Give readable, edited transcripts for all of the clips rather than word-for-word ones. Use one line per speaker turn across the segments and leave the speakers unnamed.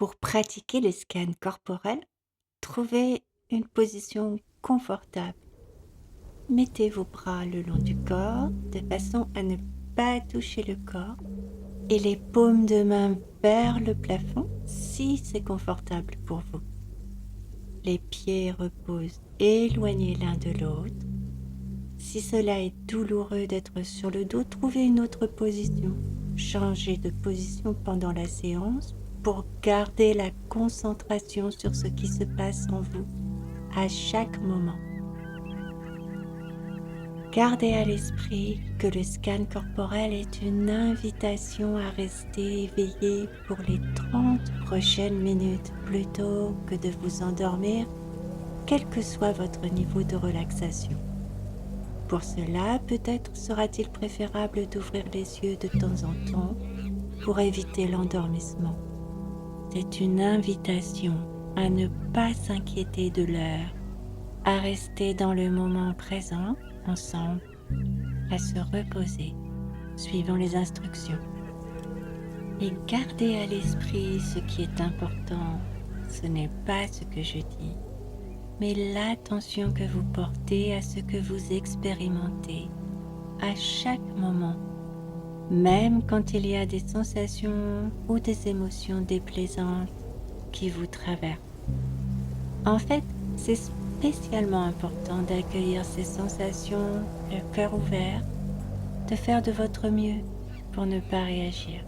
Pour pratiquer le scan corporel, trouvez une position confortable. Mettez vos bras le long du corps de façon à ne pas toucher le corps et les paumes de main vers le plafond si c'est confortable pour vous. Les pieds reposent éloignés l'un de l'autre. Si cela est douloureux d'être sur le dos, trouvez une autre position. Changez de position pendant la séance pour garder la concentration sur ce qui se passe en vous à chaque moment. Gardez à l'esprit que le scan corporel est une invitation à rester éveillé pour les 30 prochaines minutes plutôt que de vous endormir, quel que soit votre niveau de relaxation. Pour cela, peut-être sera-t-il préférable d'ouvrir les yeux de temps en temps pour éviter l'endormissement. C'est une invitation à ne pas s'inquiéter de l'heure, à rester dans le moment présent ensemble, à se reposer suivant les instructions. Et gardez à l'esprit ce qui est important, ce n'est pas ce que je dis, mais l'attention que vous portez à ce que vous expérimentez à chaque moment, même quand il y a des sensations ou des émotions déplaisantes qui vous traversent. En fait, c'est spécialement important d'accueillir ces sensations, le cœur ouvert, de faire de votre mieux pour ne pas réagir.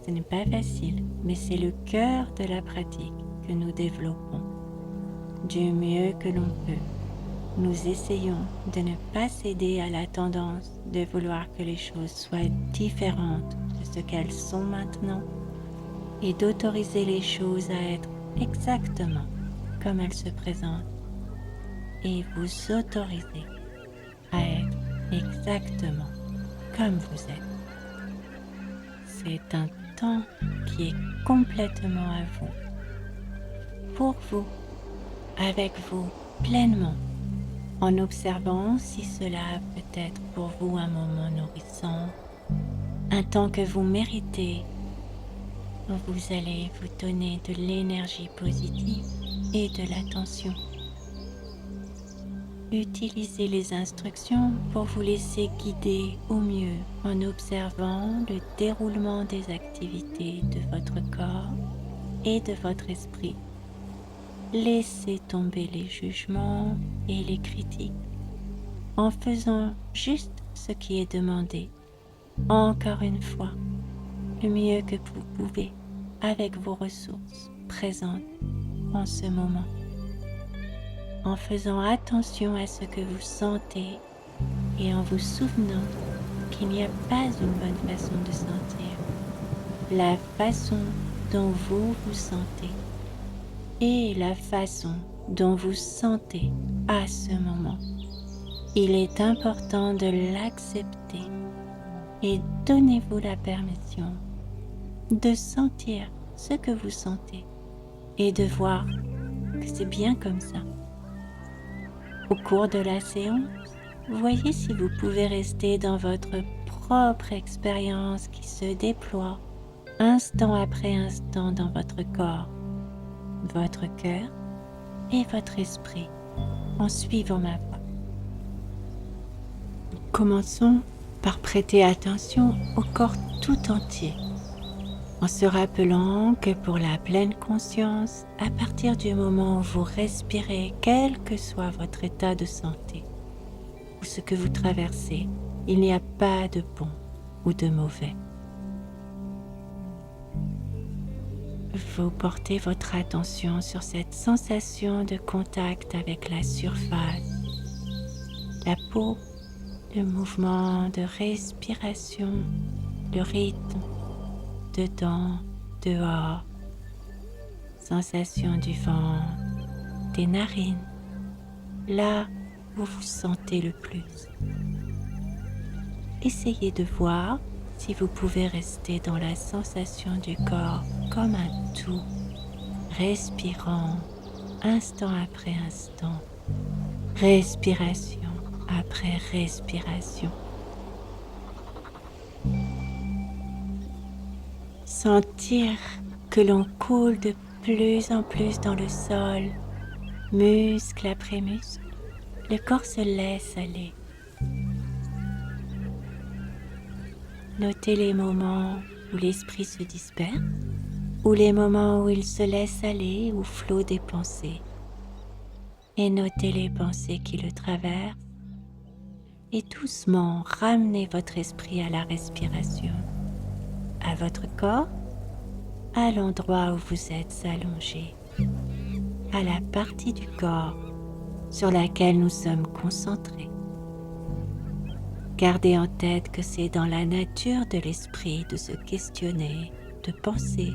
Ce n'est pas facile, mais c'est le cœur de la pratique que nous développons. Du mieux que l'on peut, nous essayons de ne pas céder à la tendance de vouloir que les choses soient différentes de ce qu'elles sont maintenant et d'autoriser les choses à être exactement comme elles se présentent et vous autoriser à être exactement comme vous êtes. C'est un temps qui est complètement à vous, pour vous, avec vous pleinement, en observant si cela peut être pour vous un moment nourrissant, un temps que vous méritez, où vous allez vous donner de l'énergie positive et de l'attention. Utilisez les instructions pour vous laisser guider au mieux en observant le déroulement des activités de votre corps et de votre esprit. Laissez tomber les jugements et les critiques en faisant juste ce qui est demandé, encore une fois, le mieux que vous pouvez avec vos ressources présentes en ce moment, en faisant attention à ce que vous sentez et en vous souvenant qu'il n'y a pas une bonne façon de sentir, la façon dont vous vous sentez et la façon dont vous sentez à ce moment. Il est important de l'accepter et donnez-vous la permission de sentir ce que vous sentez et de voir que c'est bien comme ça. Au cours de la séance, voyez si vous pouvez rester dans votre propre expérience qui se déploie instant après instant dans votre corps, votre cœur et votre esprit en suivant ma voix. Commençons par prêter attention au corps tout entier, en se rappelant que pour la pleine conscience, à partir du moment où vous respirez, quel que soit votre état de santé ou ce que vous traversez, il n'y a pas de bon ou de mauvais. Vous portez votre attention sur cette sensation de contact avec la surface, la peau, le mouvement de respiration, le rythme, dedans, dehors, sensation du ventre, des narines, là où vous sentez le plus. Essayez de voir si vous pouvez rester dans la sensation du corps comme un tout, respirant instant après instant, respiration après respiration. Sentir que l'on coule de plus en plus dans le sol, muscle après muscle, le corps se laisse aller. Notez les moments où l'esprit se disperse, ou les moments où il se laisse aller ou flot des pensées. Et notez les pensées qui le traversent, et doucement ramenez votre esprit à la respiration, à votre corps, à l'endroit où vous êtes allongé, à la partie du corps sur laquelle nous sommes concentrés. Gardez en tête que c'est dans la nature de l'esprit de se questionner, de penser.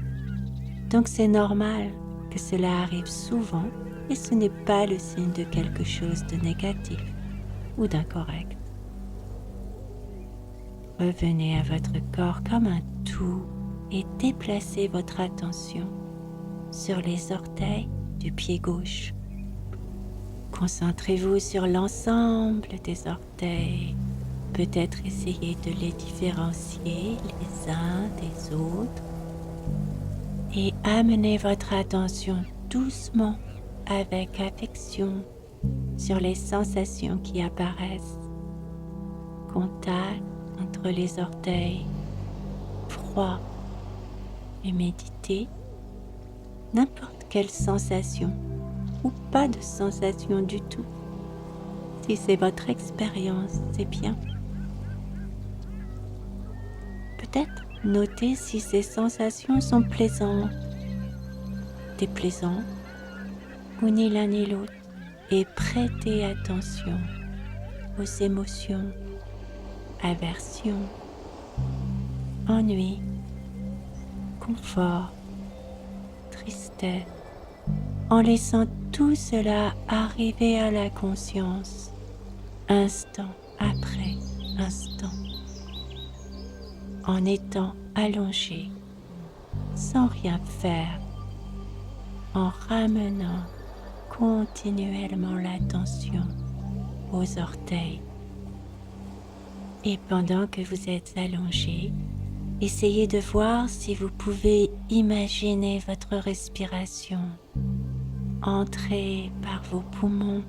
Donc c'est normal que cela arrive souvent et ce n'est pas le signe de quelque chose de négatif ou d'incorrect. Revenez à votre corps comme un tout et déplacez votre attention sur les orteils du pied gauche. Concentrez-vous sur l'ensemble des orteils. Peut-être essayez de les différencier les uns des autres et amenez votre attention doucement avec affection sur les sensations qui apparaissent. Contact entre les orteils, froid et méditez n'importe quelle sensation ou pas de sensation du tout. Si c'est votre expérience, c'est bien. Peut-être notez si ces sensations sont plaisantes, déplaisantes, ou ni l'un ni l'autre, et prêtez attention aux émotions, aversion, ennui, confort, tristesse, en laissant tout cela arriver à la conscience, instant après instant, en étant allongé, sans rien faire, en ramenant continuellement l'attention aux orteils. Et pendant que vous êtes allongé, essayez de voir si vous pouvez imaginer votre respiration entrer par vos poumons,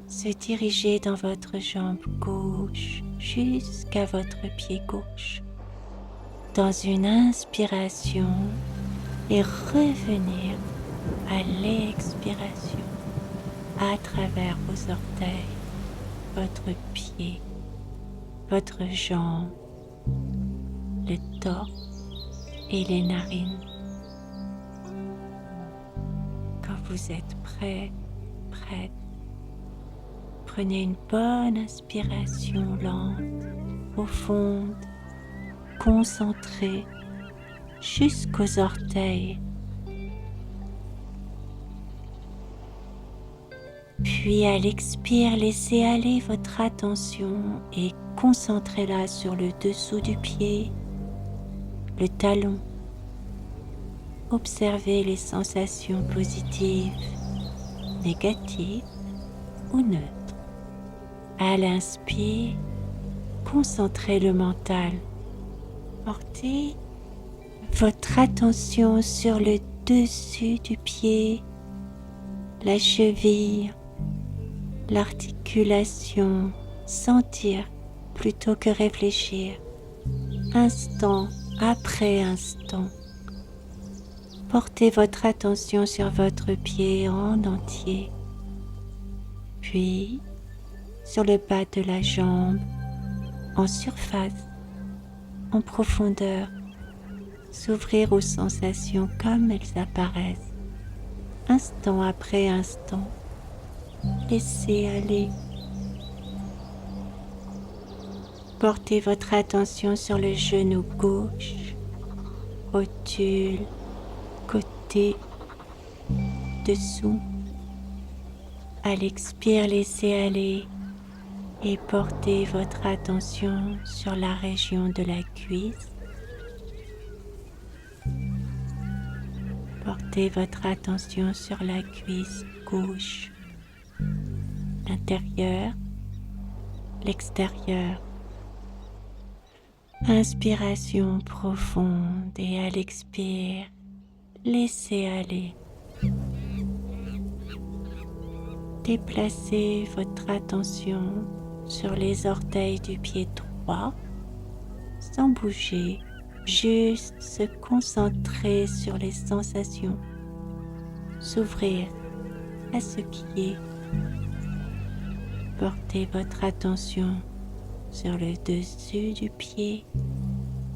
se diriger dans votre jambe gauche jusqu'à votre pied gauche, dans une inspiration et revenir à l'expiration à travers vos orteils, votre pied, votre jambe, le torse et les narines. Quand vous êtes prêt, prête, prenez une bonne inspiration lente, profonde, concentrée jusqu'aux orteils. Puis à l'expire, laissez aller votre attention et concentrez-la sur le dessous du pied, le talon. Observez les sensations positives, négatives ou neutres. À l'inspire, concentrez le mental. Portez votre attention sur le dessus du pied, la cheville, l'articulation, sentir plutôt que réfléchir, instant après instant. Portez votre attention sur votre pied en entier, puis sur le bas de la jambe, en surface, en profondeur, s'ouvrir aux sensations comme elles apparaissent, instant après instant. Laissez aller. Portez votre attention sur le genou gauche, rotule, côté, dessous. À l'expire, laissez aller et portez votre attention sur la région de la cuisse. Portez votre attention sur la cuisse gauche, l'intérieur, l'extérieur. Inspiration profonde et à l'expire, laissez aller. Déplacez votre attention sur les orteils du pied droit sans bouger, juste se concentrer sur les sensations, s'ouvrir à ce qui est. Portez votre attention sur le dessus du pied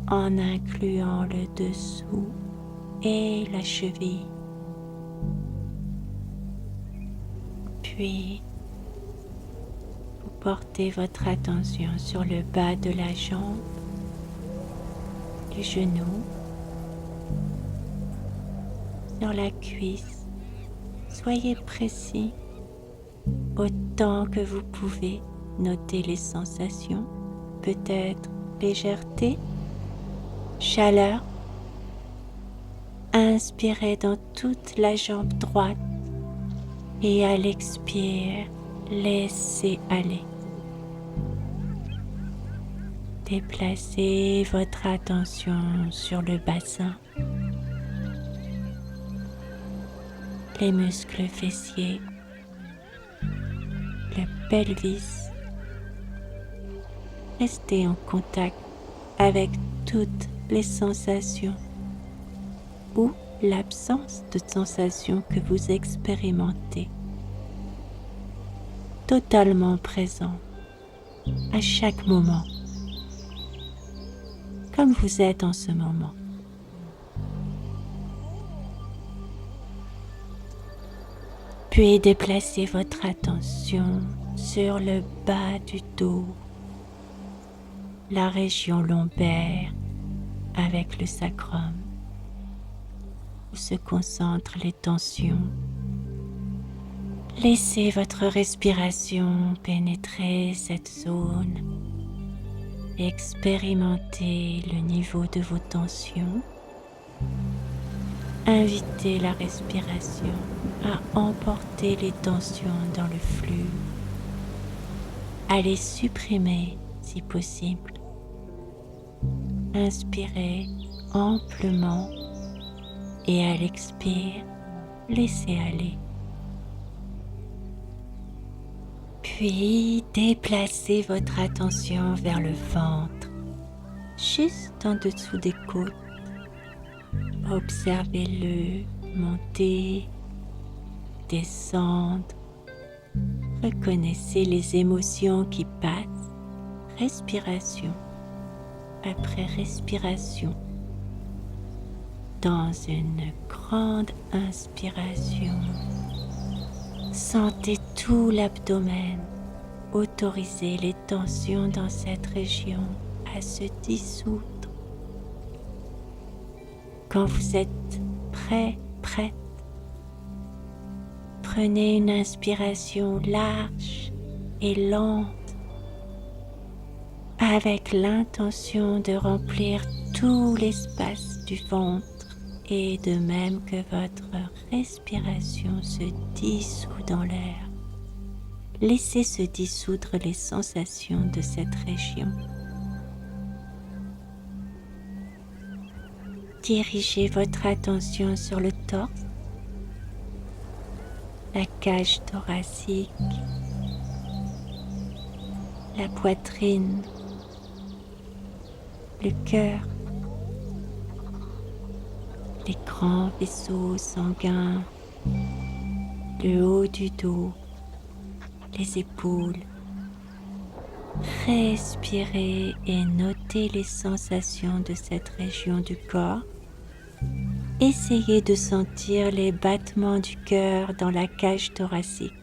en incluant le dessous et la cheville. Puis, vous portez votre attention sur le bas de la jambe, du genou, sur la cuisse. Soyez précis autant que vous pouvez. Notez les sensations, peut-être légèreté, chaleur. Inspirez dans toute la jambe droite et à l'expire, laissez aller. Déplacez votre attention sur le bassin, les muscles fessiers, le pelvis. Restez en contact avec toutes les sensations ou l'absence de sensations que vous expérimentez. Totalement présent à chaque moment, comme vous êtes en ce moment. Puis déplacez votre attention sur le bas du dos, la région lombaire avec le sacrum, où se concentrent les tensions. Laissez votre respiration pénétrer cette zone. Expérimentez le niveau de vos tensions. Invitez la respiration à emporter les tensions dans le flux, à les supprimer si possible. Inspirez amplement et à l'expire, laissez aller. Puis déplacez votre attention vers le ventre, juste en dessous des côtes. Observez-le monter, descendre. Reconnaissez les émotions qui passent, respiration après respiration. Dans une grande inspiration, sentez tout l'abdomen. Autorisez les tensions dans cette région à se dissoudre. Quand vous êtes prêt, prête, prenez une inspiration large et lente avec l'intention de remplir tout l'espace du ventre et de même que votre respiration se dissout dans l'air. Laissez se dissoudre les sensations de cette région. Dirigez votre attention sur le torse, la cage thoracique, la poitrine, le cœur, les grands vaisseaux sanguins, le haut du dos, les épaules. Respirez et notez les sensations de cette région du corps. Essayez de sentir les battements du cœur dans la cage thoracique,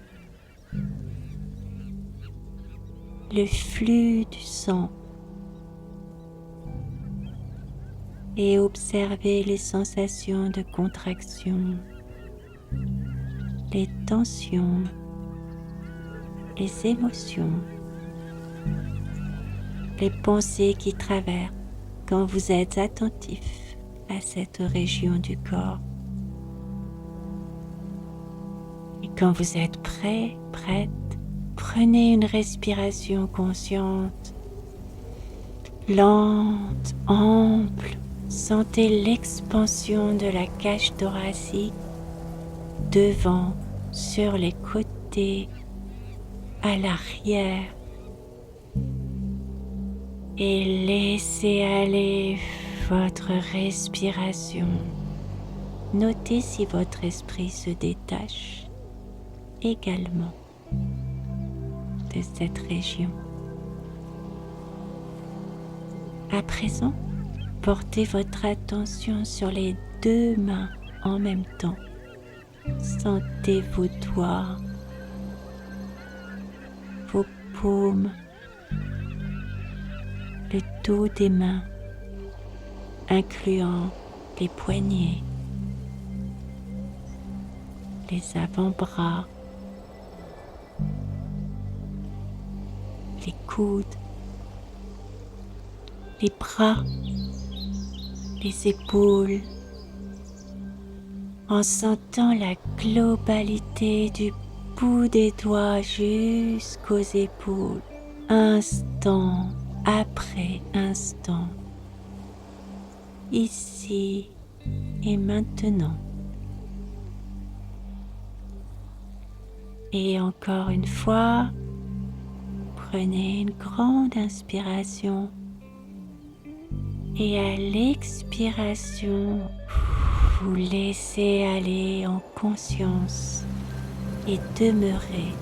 le flux du sang et observez les sensations de contraction, les tensions, les émotions, les pensées qui traversent quand vous êtes attentif à cette région du corps. Et quand vous êtes prêt, prête, prenez une respiration consciente, lente, ample, Sentez l'expansion de la cage thoracique devant, sur les côtés, à l'arrière. Et laissez aller votre respiration. Notez si votre esprit se détache également de cette région. À présent, portez votre attention sur les deux mains en même temps. Sentez vos doigts, vos paumes, le dos des mains, incluant les poignets, les avant-bras, les coudes, les bras, les épaules, en sentant la globalité du bout des doigts jusqu'aux épaules, instant après instant, ici et maintenant. Et encore une fois, prenez une grande inspiration et à l'expiration, vous laissez aller en conscience et demeurez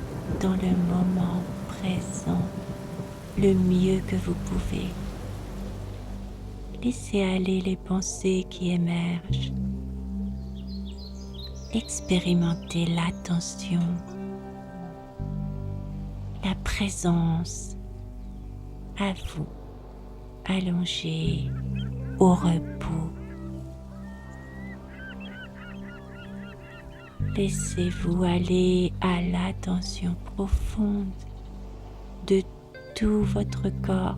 dans le moment présent le mieux que vous pouvez. Laissez aller les pensées qui émergent. Expérimentez l'attention, la présence à vous, allongé au repos. Laissez-vous aller à l'attention profonde de tout votre corps.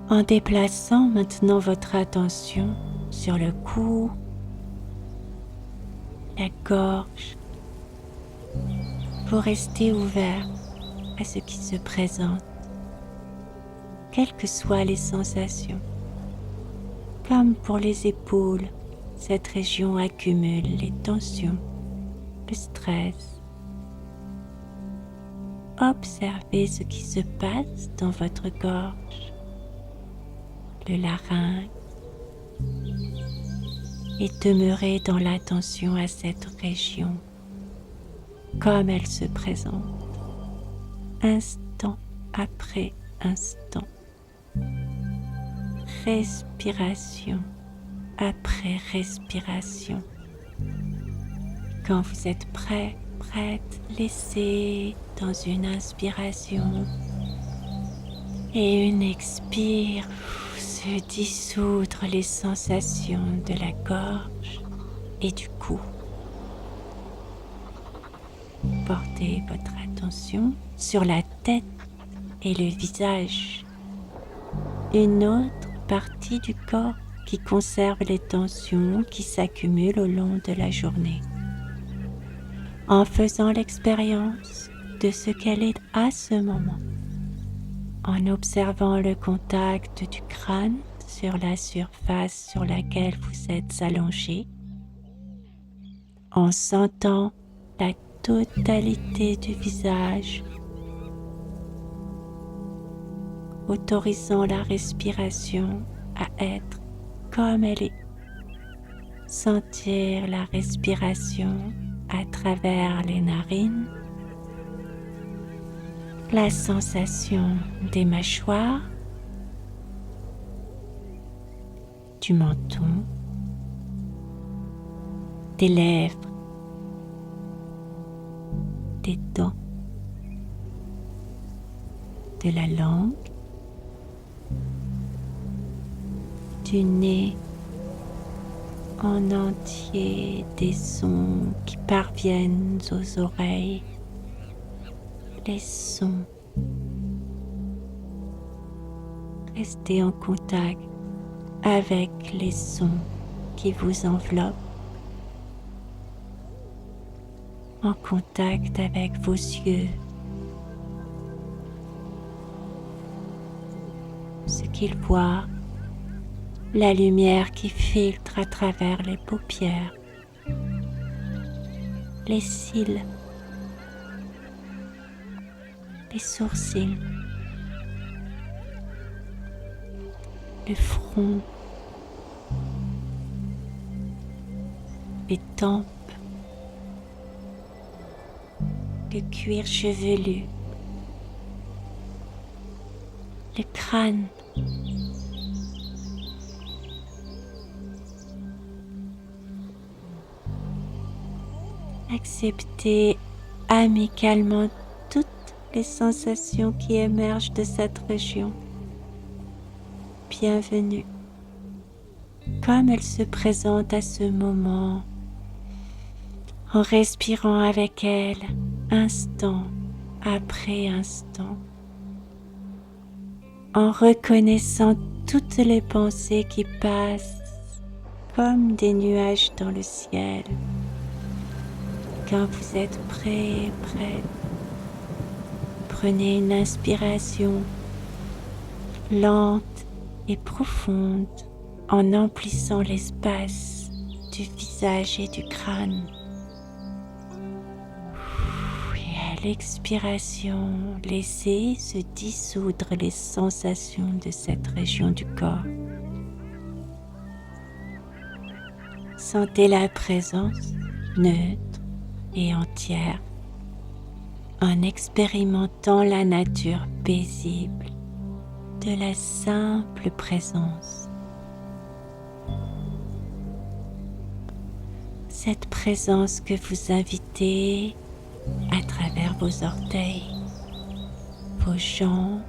En déplaçant maintenant votre attention sur le cou, la gorge, vous restez ouvert à ce qui se présente, quelles que soient les sensations. Comme pour les épaules, cette région accumule les tensions, le stress. Observez ce qui se passe dans votre gorge, le larynx, et demeurez dans l'attention à cette région, comme elle se présente, instant après instant, respiration après respiration. Quand vous êtes prêt, prête, laissez dans une inspiration et une expire se dissoudre les sensations de la gorge et du cou. Portez votre attention sur la tête et le visage, une autre partie du corps qui conserve les tensions qui s'accumulent au long de la journée. En faisant l'expérience de ce qu'elle est à ce moment, en observant le contact du crâne sur la surface sur laquelle vous êtes allongé, en sentant la totalité du visage, autorisant la respiration à être comme elle est. Sentir la respiration à travers les narines, la sensation des mâchoires, du menton, des lèvres, des dents, de la langue, du nez en entier, des sons qui parviennent aux oreilles, les sons. Restez en contact avec les sons qui vous enveloppent, en contact avec vos yeux, ce qu'ils voient la lumière qui filtre à travers les paupières, les cils, les sourcils, le front, les tempes, le cuir chevelu, le crâne, acceptez amicalement toutes les sensations qui émergent de cette région. Bienvenue, comme elle se présente à ce moment, en respirant avec elle instant après instant, en reconnaissant toutes les pensées qui passent comme des nuages dans le ciel. Quand vous êtes prêt, prenez une inspiration lente et profonde en emplissant l'espace du visage et du crâne. Et à l'expiration, laissez se dissoudre les sensations de cette région du corps. Sentez la présence neutre et entière en expérimentant la nature paisible de la simple présence. Cette présence que vous invitez à travers vos orteils, vos jambes,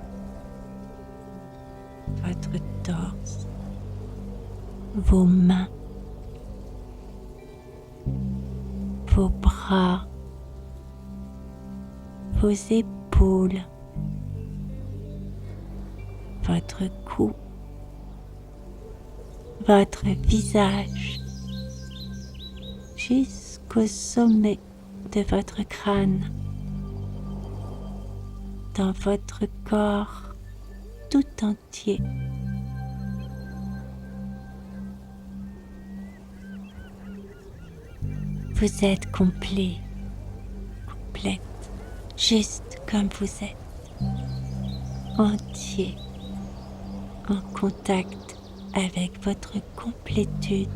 votre torse, vos mains, vos bras, vos épaules, votre cou, votre visage, jusqu'au sommet de votre crâne, dans votre corps tout entier. Vous êtes complet, complète, juste comme vous êtes, entier, en contact avec votre complétude,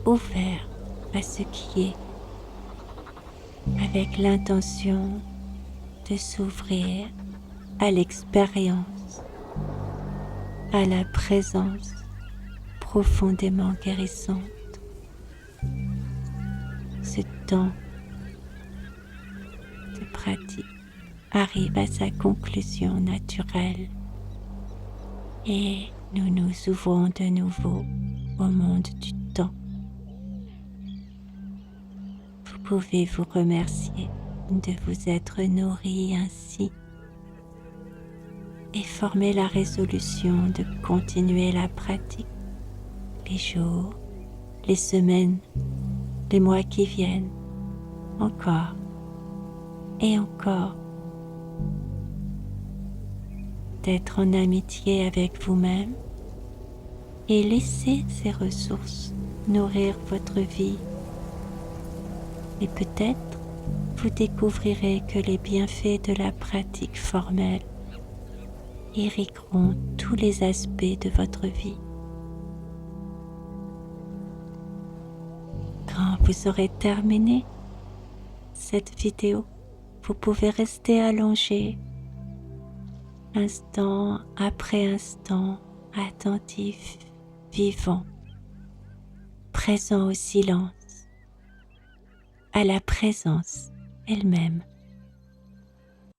ouvert à ce qui est, avec l'intention de s'ouvrir à l'expérience, à la présence profondément guérissante. Ce temps de pratique arrive à sa conclusion naturelle et nous nous ouvrons de nouveau au monde du temps. Vous pouvez vous remercier de vous être nourri ainsi et former la résolution de continuer la pratique les jours, les semaines, les mois qui viennent, encore et encore. D'être en amitié avec vous-même et laisser ces ressources nourrir votre vie. Et peut-être vous découvrirez que les bienfaits de la pratique formelle irrigueront tous les aspects de votre vie. Quand vous aurez terminé cette vidéo, vous pouvez rester allongé, instant après instant, attentif, vivant, présent au silence, à la présence elle-même.